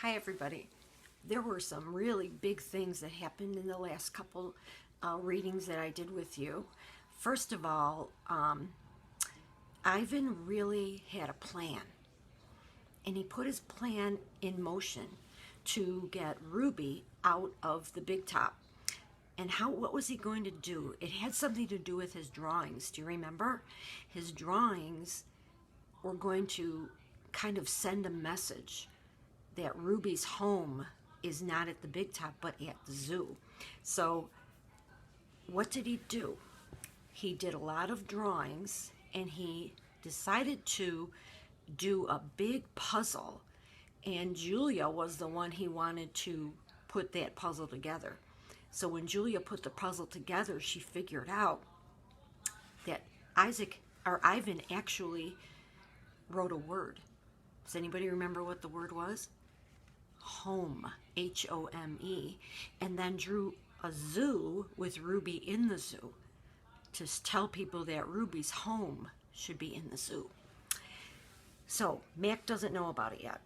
Hi, everybody. There were some really big things that happened in the last couple readings that I did with you. First of all, Ivan really had a plan, and he put his plan in motion to get Ruby out of the big top. And what was he going to do? It had something to do with his drawings. Do you remember? His drawings were going to kind of send a message that Ruby's home is not at the big top but at the zoo. So what did he do? He did a lot of drawings, and he decided to do a big puzzle, and Julia was the one he wanted to put that puzzle together. So when Julia put the puzzle together, she figured out that Ivan actually wrote a word. Does anybody remember what the word was? Home, Home, and then drew a zoo with Ruby in the zoo to tell people that Ruby's home should be in the zoo. So Mac doesn't know about it yet.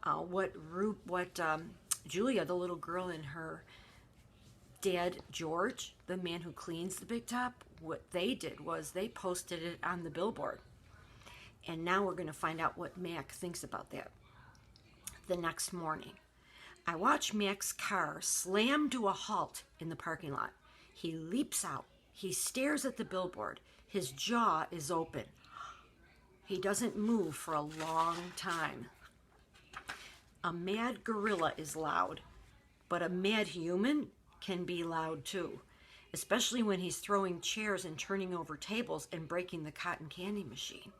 What Julia, the little girl, and her dad George, the man who cleans the big top, what they did was they posted it on the billboard. And now we're going to find out what Mac thinks about that. The next morning, I watch Mac's car slam to a halt in the parking lot. He leaps out. He stares at the billboard. His jaw is open. He doesn't move for a long time. A mad gorilla is loud, but a mad human can be loud too, especially when he's throwing chairs and turning over tables and breaking the cotton candy machine.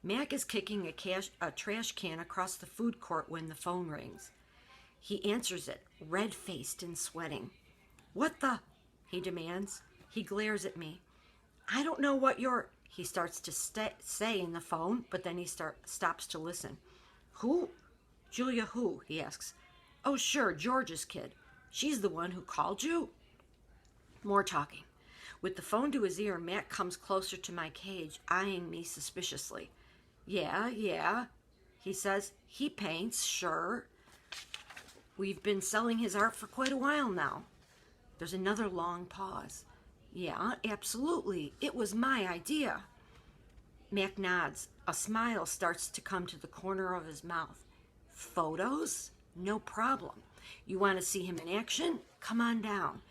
Mac is kicking a trash can across the food court when the phone rings. He answers it, red-faced and sweating. "What the?" he demands. He glares at me. "I don't know what you're..." he starts to say in the phone, but then he stops to listen. "Who? Julia who?" he asks. "Oh, sure, George's kid. She's the one who called you?" More talking. With the phone to his ear, Mac comes closer to my cage, eyeing me suspiciously. Yeah, he says. "He paints, sure. We've been selling his art for quite a while now." There's another long pause. "Yeah, absolutely. It was my idea." Mac nods. A smile starts to come to the corner of his mouth. "Photos? No problem. You want to see him in action? Come on down.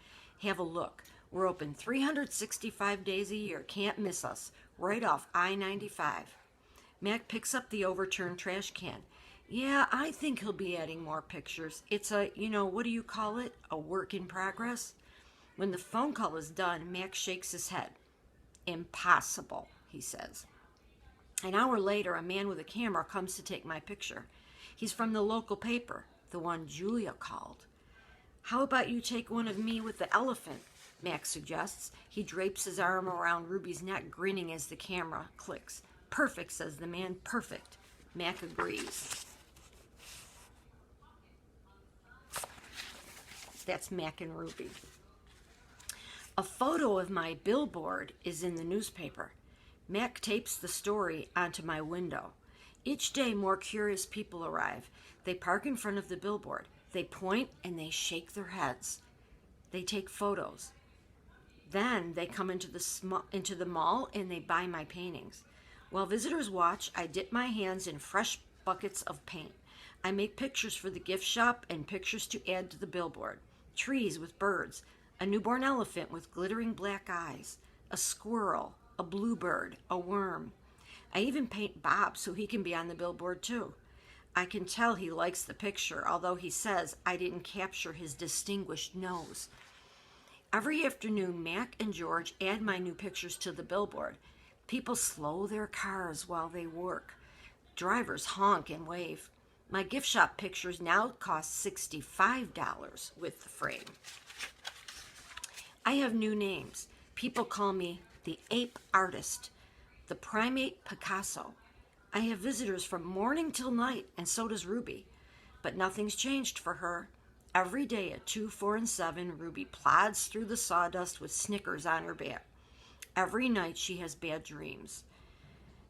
Have a look. We're open 365 days a year. Can't miss us. Right off I-95. Mac picks up the overturned trash can. "Yeah, I think he'll be adding more pictures. It's a, what do you call it? A work in progress." When the phone call is done, Mac shakes his head. "Impossible," he says. An hour later, a man with a camera comes to take my picture. He's from the local paper, the one Julia called. "How about you take one of me with the elephant?" Mac suggests. He drapes his arm around Ruby's neck, grinning as the camera clicks. "Perfect," says the man. "Perfect." Mac agrees. That's Mac and Ruby. A photo of my billboard is in the newspaper. Mac tapes the story onto my window. Each day, more curious people arrive. They park in front of the billboard. They point and they shake their heads. They take photos. Then they come into the mall and they buy my paintings. While visitors watch, I dip my hands in fresh buckets of paint. I make pictures for the gift shop and pictures to add to the billboard. Trees with birds, a newborn elephant with glittering black eyes, a squirrel, a bluebird, a worm. I even paint Bob so he can be on the billboard too. I can tell he likes the picture, although he says I didn't capture his distinguished nose. Every afternoon, Mac and George add my new pictures to the billboard. People slow their cars while they work. Drivers honk and wave. My gift shop pictures now cost $65 with the frame. I have new names. People call me the Ape Artist, the Primate Picasso. I have visitors from morning till night, and so does Ruby. But nothing's changed for her. Every day at 2, 4, and 7, Ruby plods through the sawdust with Snickers on her back. Every night she has bad dreams.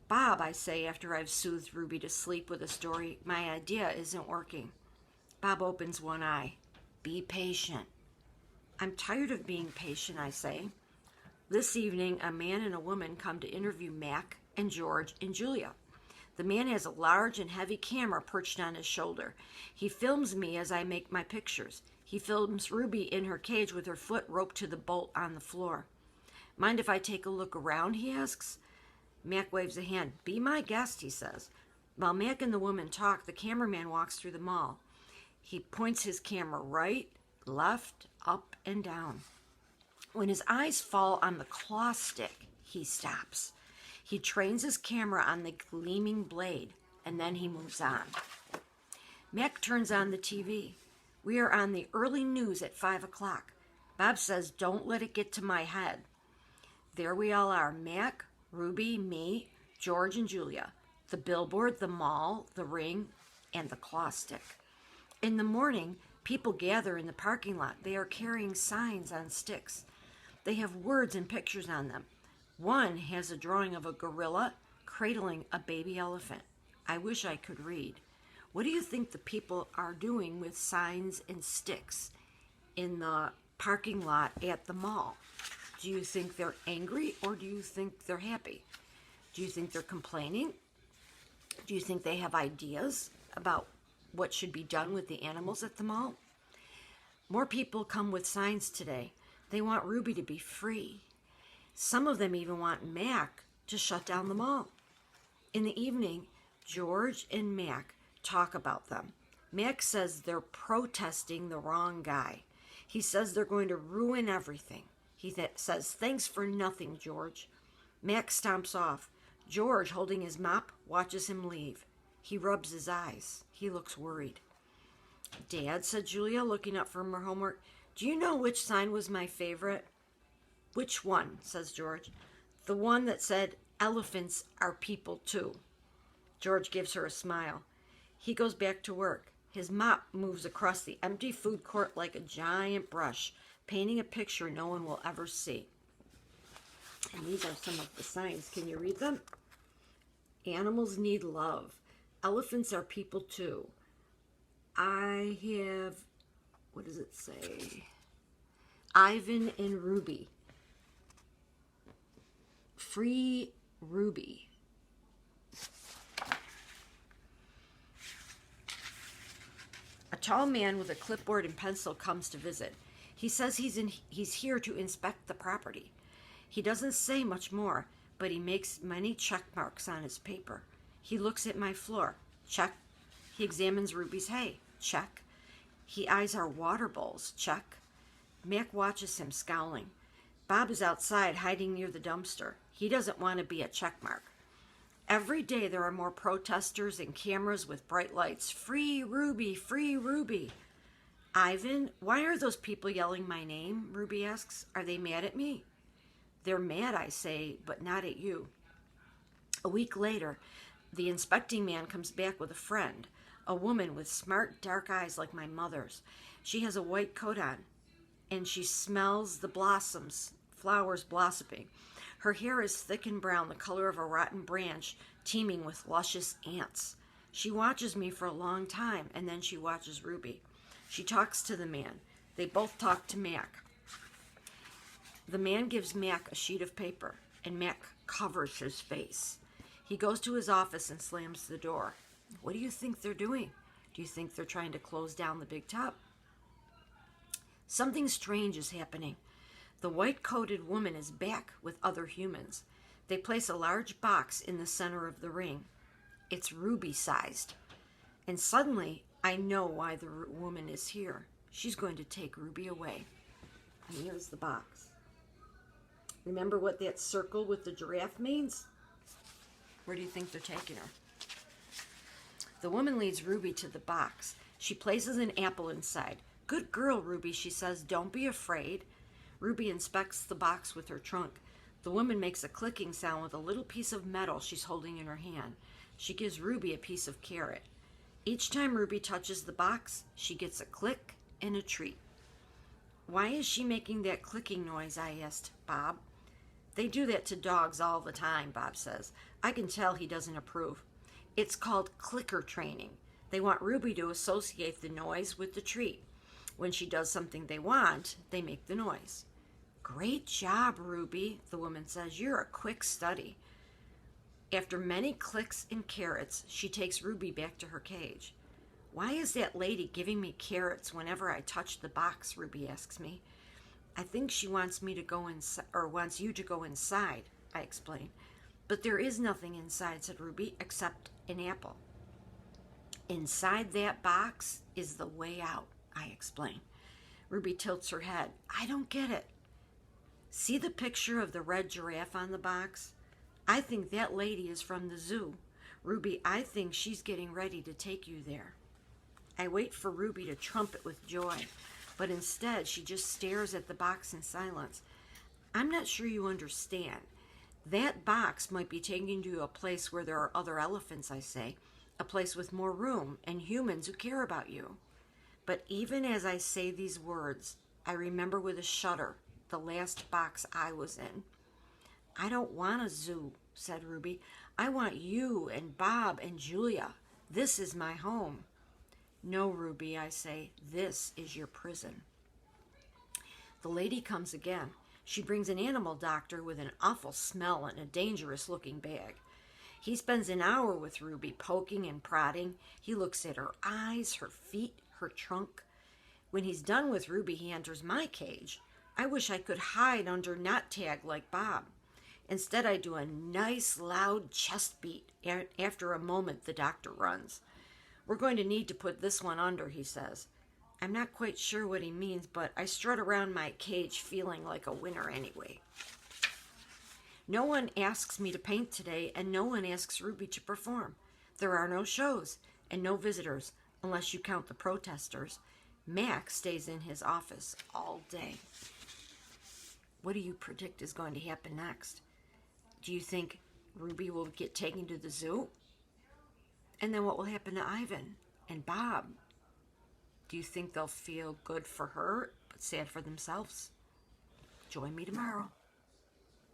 "Bob," I say after I've soothed Ruby to sleep with a story, "my idea isn't working." Bob opens one eye. Be patient. I'm tired of being patient, I say. This evening, a man and a woman come to interview Mac and George and Julia. The man has a large and heavy camera perched on his shoulder. He films me as I make my pictures. He films Ruby in her cage with her foot roped to the bolt on the floor. Mind if I take a look around, he asks. Mac waves a hand. Be my guest, he says. While Mac and the woman talk, the cameraman walks through the mall. He points his camera right, left, up, and down. When his eyes fall on the claw stick, he stops. He trains his camera on the gleaming blade, and then he moves on. Mac turns on the TV. We are on the early news at 5 o'clock. Bob says, don't let it get to my head. There we all are, Mac, Ruby, me, George, and Julia. The billboard, the mall, the ring, and the claw stick. In the morning, people gather in the parking lot. They are carrying signs on sticks. They have words and pictures on them. One has a drawing of a gorilla cradling a baby elephant. I wish I could read. What do you think the people are doing with signs and sticks in the parking lot at the mall? Do you think they're angry or do you think they're happy? Do you think they're complaining? Do you think they have ideas about what should be done with the animals at the mall? More people come with signs today. They want Ruby to be free. Some of them even want Mac to shut down the mall. In the evening, George and Mac talk about them. Mac says they're protesting the wrong guy. He says they're going to ruin everything. He says, thanks for nothing, George. Mac stomps off. George, holding his mop, watches him leave. He rubs his eyes. He looks worried. Dad, said Julia, looking up from her homework, do you know which sign was my favorite? Which one, says George. The one that said, elephants are people too. George gives her a smile. He goes back to work. His mop moves across the empty food court like a giant brush, painting a picture no one will ever see. And these are some of the signs. Can you read them? Animals need love. Elephants are people too. I have, what does it say? Ivan and Ruby. Free Ruby. A tall man with a clipboard and pencil comes to visit. He says he's here to inspect the property. He doesn't say much more, but he makes many check marks on his paper. He looks at my floor. Check. He examines Ruby's hay. Check. He eyes our water bowls. Check. Mac watches him, scowling. Bob is outside, hiding near the dumpster. He doesn't want to be a check mark. Every day there are more protesters and cameras with bright lights. Free Ruby! Free Ruby! Ivan, why are those people yelling my name? Ruby asks. Are they mad at me? They're mad, I say, but not at you. A week later, the inspecting man comes back with a friend, a woman with smart, dark eyes like my mother's. She has a white coat on, and she smells the blossoms, flowers blossoming. Her hair is thick and brown, the color of a rotten branch, teeming with luscious ants. She watches me for a long time, and then she watches Ruby. She talks to the man. They both talk to Mac. The man gives Mac a sheet of paper, and Mac covers his face. He goes to his office and slams the door. What do you think they're doing? Do you think they're trying to close down the big top? Something strange is happening. The white-coated woman is back with other humans. They place a large box in the center of the ring. It's Ruby-sized. And suddenly, I know why the woman is here. She's going to take Ruby away. And here's the box. Remember what that circle with the giraffe means? Where do you think they're taking her? The woman leads Ruby to the box. She places an apple inside. Good girl, Ruby, she says. Don't be afraid. Ruby inspects the box with her trunk. The woman makes a clicking sound with a little piece of metal she's holding in her hand. She gives Ruby a piece of carrot. Each time Ruby touches the box, she gets a click and a treat. Why is she making that clicking noise? I asked Bob. They do that to dogs all the time, Bob says. I can tell he doesn't approve. It's called clicker training. They want Ruby to associate the noise with the treat. When she does something they want, they make the noise. Great job, Ruby, the woman says. You're a quick study. After many clicks and carrots, she takes Ruby back to her cage. Why is that lady giving me carrots whenever I touch the box? Ruby asks me. I think she wants me to go inside, or wants you to go inside, I explain. But there is nothing inside, said Ruby, except an apple. Inside that box is the way out, I explain. Ruby tilts her head. I don't get it. See the picture of the red giraffe on the box? I think that lady is from the zoo. Ruby, I think she's getting ready to take you there. I wait for Ruby to trumpet with joy, but instead she just stares at the box in silence. I'm not sure you understand. That box might be taking you to a place where there are other elephants, I say, a place with more room and humans who care about you. But even as I say these words, I remember with a shudder the last box I was in. I don't want a zoo, said Ruby. I want you and Bob and Julia. This is my home. No, Ruby, I say, this is your prison. The lady comes again. She brings an animal doctor with an awful smell and a dangerous-looking bag. He spends an hour with Ruby, poking and prodding. He looks at her eyes, her feet, her trunk. When he's done with Ruby, he enters my cage. I wish I could hide under knot tag like Bob. Instead, I do a nice, loud chest beat. After a moment, the doctor runs. We're going to need to put this one under, he says. I'm not quite sure what he means, but I strut around my cage feeling like a winner anyway. No one asks me to paint today, and no one asks Ruby to perform. There are no shows and no visitors, unless you count the protesters. Max stays in his office all day. What do you predict is going to happen next? Do you think Ruby will get taken to the zoo? And then what will happen to Ivan and Bob? Do you think they'll feel good for her, but sad for themselves? Join me tomorrow.